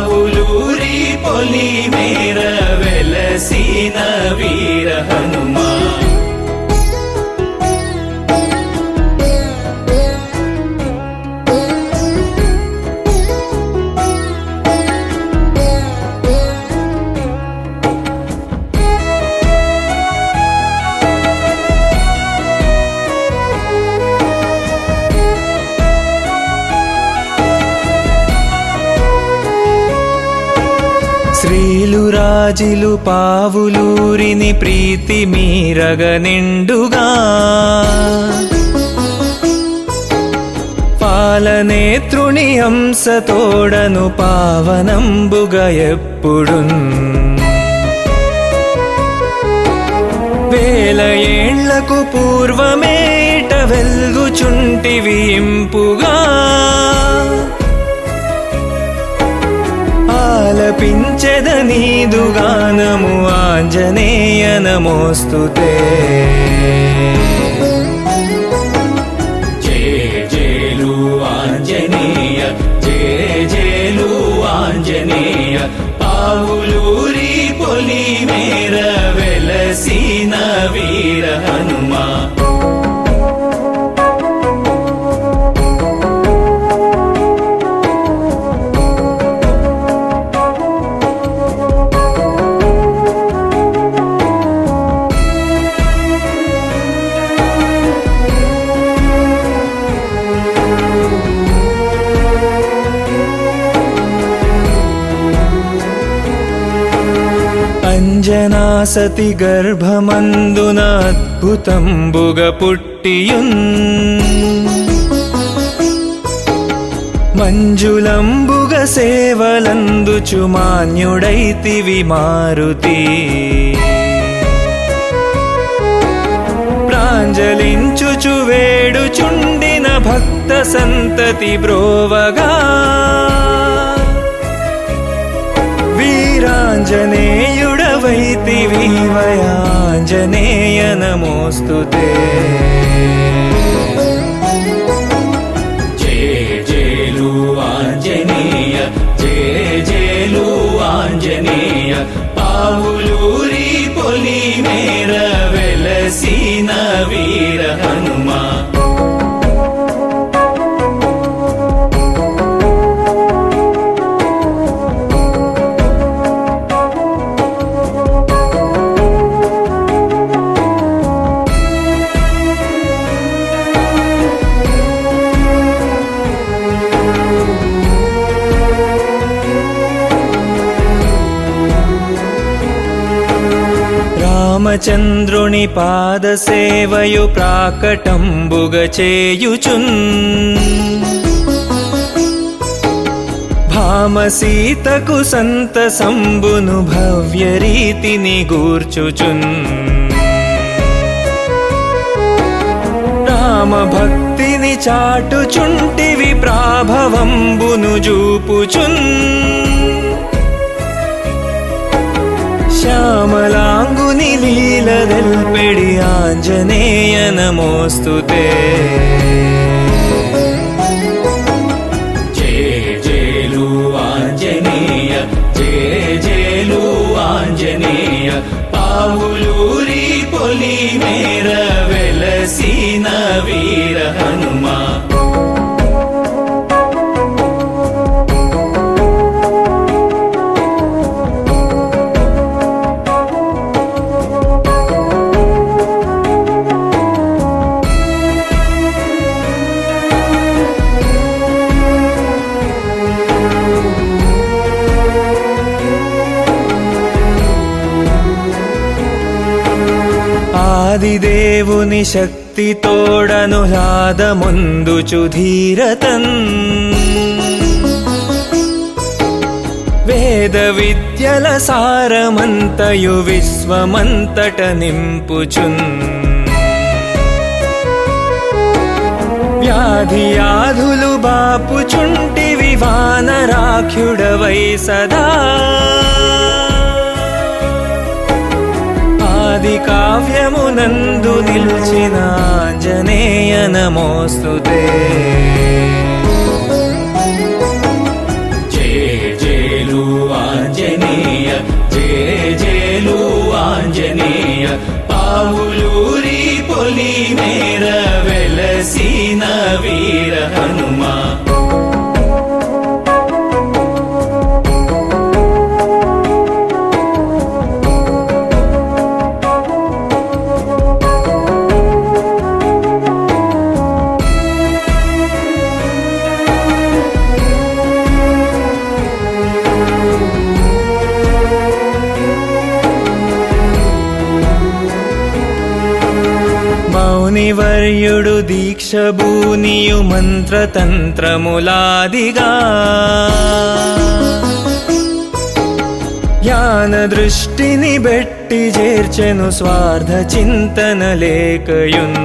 పావులూరి పొలిమేర వెలసిన వీర హనుమా శ్రీలు రాజిలు పావులూరిని ప్రీతి మీరగ నిండుగా పాలనేత్రుని హంసతోడను పావనంబుగ ఎప్పుడున్ వేల ఏండ్లకు పూర్వమేట వెల్గుచుంటివి ఇంపుగా ఆలపించెద నీదు గానము ఆంజనేయ నమోస్తుతే జయ జయలు ఆంజనేయ జయ జయలు ఆంజనేయ పావులూరి పొలిమేర వెలసిన వీర హనుమా అంజనాసతి గర్భమందున అద్భుతంబుగ పుట్టియున్ మంజులంబుగ సేవలందుచు మాన్యుడైతివి మారుతి ప్రాంజలించుచు వేడుచుండిన భక్త సంతతి బ్రోవగా వీరాంజనేయుడవైతివి వయాంజనేయ నమోస్తుతే జయ జయలు ఆంజనేయ జయ జయలు ఆంజనేయ పావులూరి పొలిమేర వెలసిన వీర హనుమా రామచంద్రుని పాద సేవయు ప్రాకటంబుగ చేయుచున్ భామ సీతకు సంతసంబును భవ్య రీతిని గూర్చుచున్ రామ భక్తిని చాటుచుంటివి ప్రాభవంబును జూపుచున్ శ్యామలాంగుని లీలదెల్పెడి ఆంజనేయ నమోస్తుతే జయ జయలు ఆంజనేయ జయ జయలు ఆంజనేయ పావులూరి పొలిమేర వెలసిన వీర హనుమా ఆదిదేవుని శక్తి తోడనుహ్లాదముందుచు ధీరతన్ వేద విద్యల సారమంతయు విశ్వమంతట నింపుచున్ వ్యాధి యాధులు బాపుచుంటివి వానరాఖ్యుడవై సదా ఆది కావ్యమునందు నిల్చిన ఆంజనేయ నమోస్తుతే జయ జయలు హనుమా. మౌనివర్యుడు దీక్షభూనియు మంత్రతంత్రములాదిగా జ్ఞాన దృష్టిని బెట్టి చేర్చెను స్వార్థ చింతన లేకయున్.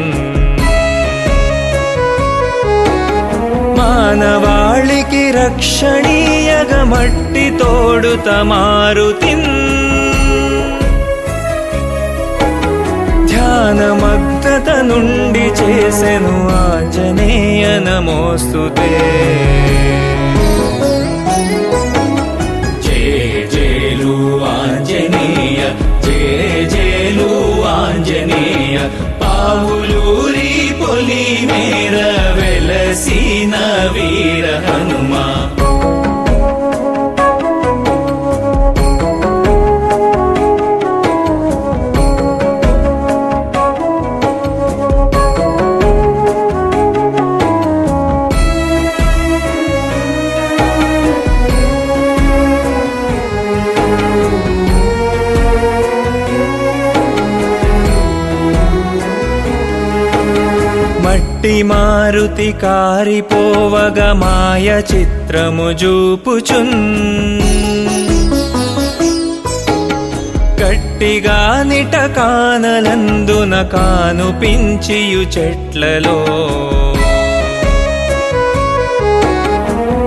మానవాళికి రక్షణీయగ మట్టి తోడుత మారుతిన్. ధ్యానమగ్నత నుండి చేసెను ఆంజనేయ నమోస్తుతే. జయ జయలు ఆంజనేయ జయ జయలు ఆంజనేయ. పావులూరి పొలి మేర వెలసిన వీర హనుమా. మట్టి మారుతి కారిపోవగ మాయ చిత్రము జూపుచున్. గట్టిగా నిట కానలందున కానుపించియు చెట్లలో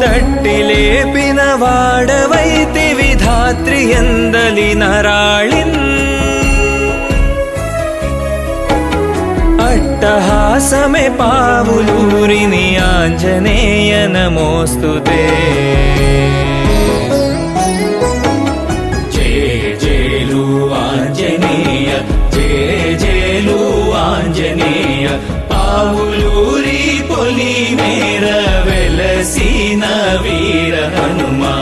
తట్టి లేపిన వాడవైతి విధాత్రి ఎందలి నరాళిన్. అట్టహాసమే పావులూరిని ఆంజనేయ నమోస్తుతే. జయ జయలు ఆంజనేయ జయ జయలు ఆంజనేయ. పావులూరి పొలి మేర వెలసిన వీర హనుమా.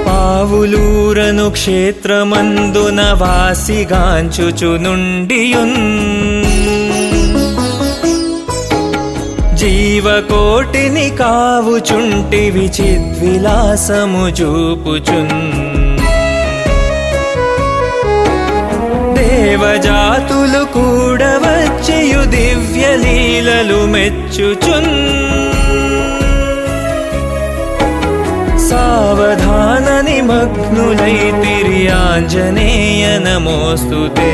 పావులూరను క్షేత్రమందున వాసిగాంచుచునుండియున్. జీవకోటిని కావుచుంటివి చిద్విలాసము చూపుచున్. దేవజాతులు కూడా వచ్చియు దివ్యలీలలు మెచ్చుచున్. సావధాన నిమగ్నులైతిరి ఆంజనేయ నమోస్తుతే.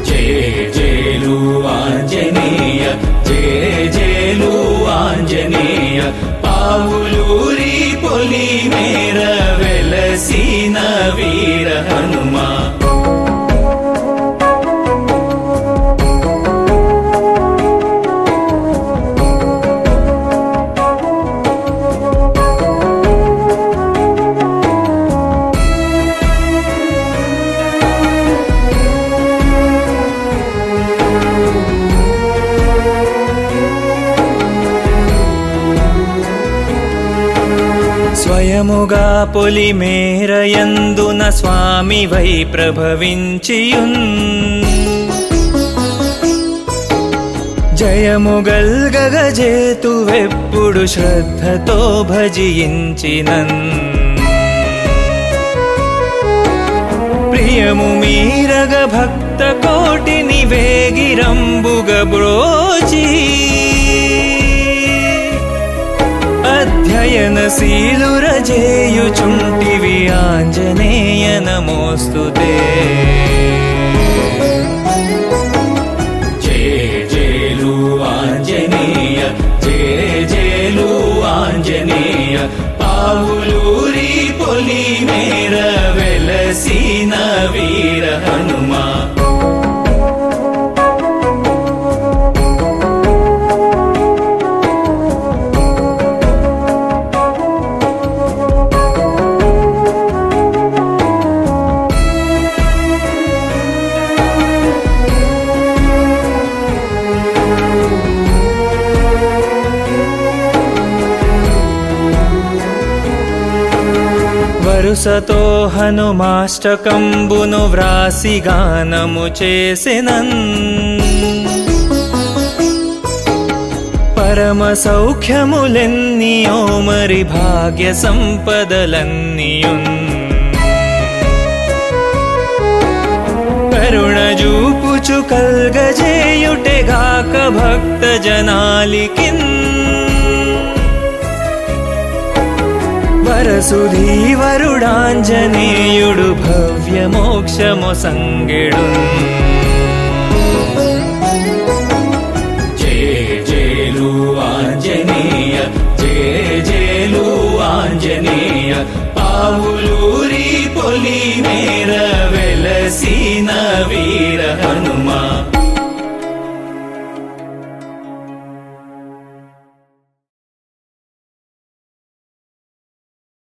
జయ జయలు ఆంజనేయ జయ జయలు ఆంజనేయ. పావులూరి పొలి మేర వెలసిన వీర హనుమా. స్వయముగా పొలి మేరయందున స్వామి వై ప్రభవించియున్. జయముగల్గజేతువెప్పుడు శ్రద్ధతో భజించినన్. ప్రియము మీరగ భక్త కోటిని వేగిరంబుగ బ్రోచి. అధ్యయనశీలురజేయుచుంటివి ఆంజనేయ నమోస్తుతే. జయ జయలు ఆంజనేయ జయ జయలు ఆంజనేయ. వెలసిన వీర హనుమా. వరుసతో హనుమాష్టకంబును వ్రాసి గానము చేసెనన్. పరమ సౌఖ్యములెన్నియో మరి భాగ్య సంపదలన్నీయున్. కరుణ చూపుచు కల్గజేయుటెగాక భక్త జనాలికిన్. వరసుధీవరుడాంజనేయుడు భవ్య మోక్షమొసంగెడు. జయ జయలు ఆంజనేయ జయ జయలు ఆంజనేయ. పావులూరి పొలి మేర వెలసిన వీర హనుమా.